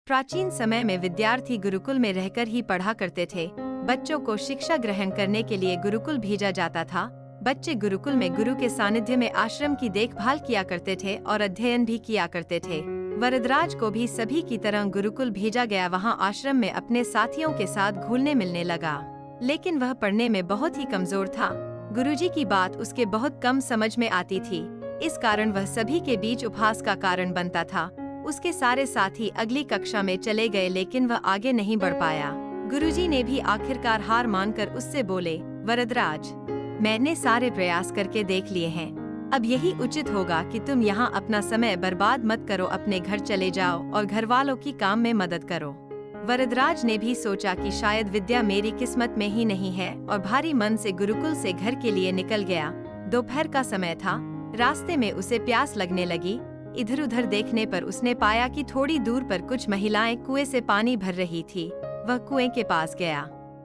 प्राचीन समय में विद्यार्थी गुरुकुल में रहकर ही पढ़ा करते थे। बच्चों को शिक्षा ग्रहण करने के लिए गुरुकुल भेजा जाता था। बच्चे गुरुकुल में गुरु के सानिध्य में आश्रम की देखभाल किया करते थे और अध्ययन भी किया करते थे। वरदराज को भी सभी की तरह गुरुकुल भेजा गया। वहाँ आश्रम में अपने साथियों के साथ घुलने मिलने लगा, लेकिन वह पढ़ने में बहुत ही कमजोर था। गुरुजी की बात उसके बहुत कम समझ में आती थी। इस कारण वह सभी के बीच उपहास का कारण बनता था। उसके सारे साथी अगली कक्षा में चले गए, लेकिन वह आगे नहीं बढ़ पाया। गुरुजी ने भी आखिरकार हार मानकर उससे बोले, वरदराज, मैंने सारे प्रयास करके देख लिए हैं। अब यही उचित होगा कि तुम यहाँ अपना समय बर्बाद मत करो, अपने घर चले जाओ और घर वालों की काम में मदद करो। वरदराज ने भी सोचा कि शायद विद्या मेरी किस्मत में ही नहीं है और भारी मन से गुरुकुल से घर के लिए निकल गया। दोपहर का समय था। रास्ते में उसे प्यास लगने लगी। इधर उधर देखने पर उसने पाया कि थोड़ी दूर पर कुछ महिलाएं कुएं से पानी भर रही थी। वह कुएं के पास गया।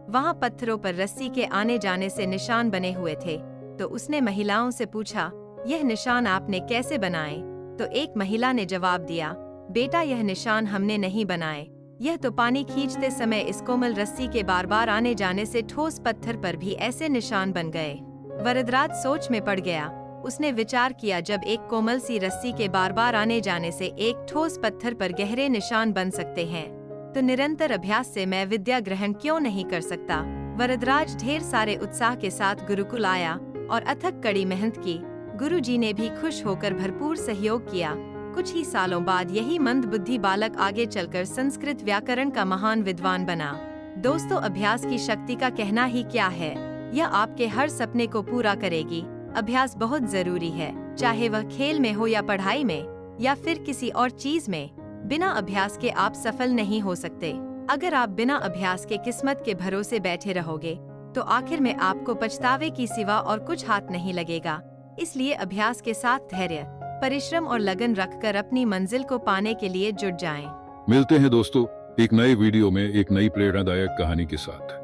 वहां पत्थरों पर रस्सी के आने जाने से निशान बने हुए थे। तो उसने महिलाओं से पूछा, यह निशान आपने कैसे बनाए? तो एक महिला ने जवाब दिया, बेटा, यह निशान हमने नहीं बनाए। यह तो पानी खींचते समय इस कोमल रस्सी के बार बार आने जाने से ठोस पत्थर पर भी ऐसे निशान बन गए। वरदराज सोच में पड़ गया। उसने विचार किया, जब एक कोमल सी रस्सी के बार बार आने जाने से एक ठोस पत्थर पर गहरे निशान बन सकते हैं, तो निरंतर अभ्यास से मैं विद्या ग्रहण क्यों नहीं कर सकता। वरदराज ढेर सारे उत्साह के साथ गुरुकुल आया और अथक कड़ी मेहनत की। गुरुजी ने भी खुश होकर भरपूर सहयोग किया। कुछ ही सालों बाद यही मंदबुद्धि बालक आगे चलकर संस्कृत व्याकरण का महान विद्वान बना। दोस्तों, अभ्यास की शक्ति का कहना ही क्या है। यह आपके हर सपने को पूरा करेगी। अभ्यास बहुत जरूरी है, चाहे वह खेल में हो या पढ़ाई में या फिर किसी और चीज में। बिना अभ्यास के आप सफल नहीं हो सकते। अगर आप बिना अभ्यास के किस्मत के भरोसे बैठे रहोगे तो आखिर में आपको पछतावे की सिवा और कुछ हाथ नहीं लगेगा। इसलिए अभ्यास के साथ धैर्य, परिश्रम और लगन रखकर अपनी मंजिल को पाने के लिए जुट जाएं। मिलते हैं दोस्तों एक नए वीडियो में एक नई प्रेरणादायक कहानी के साथ।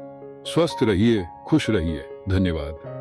स्वस्थ रहिए, खुश रहिए। धन्यवाद।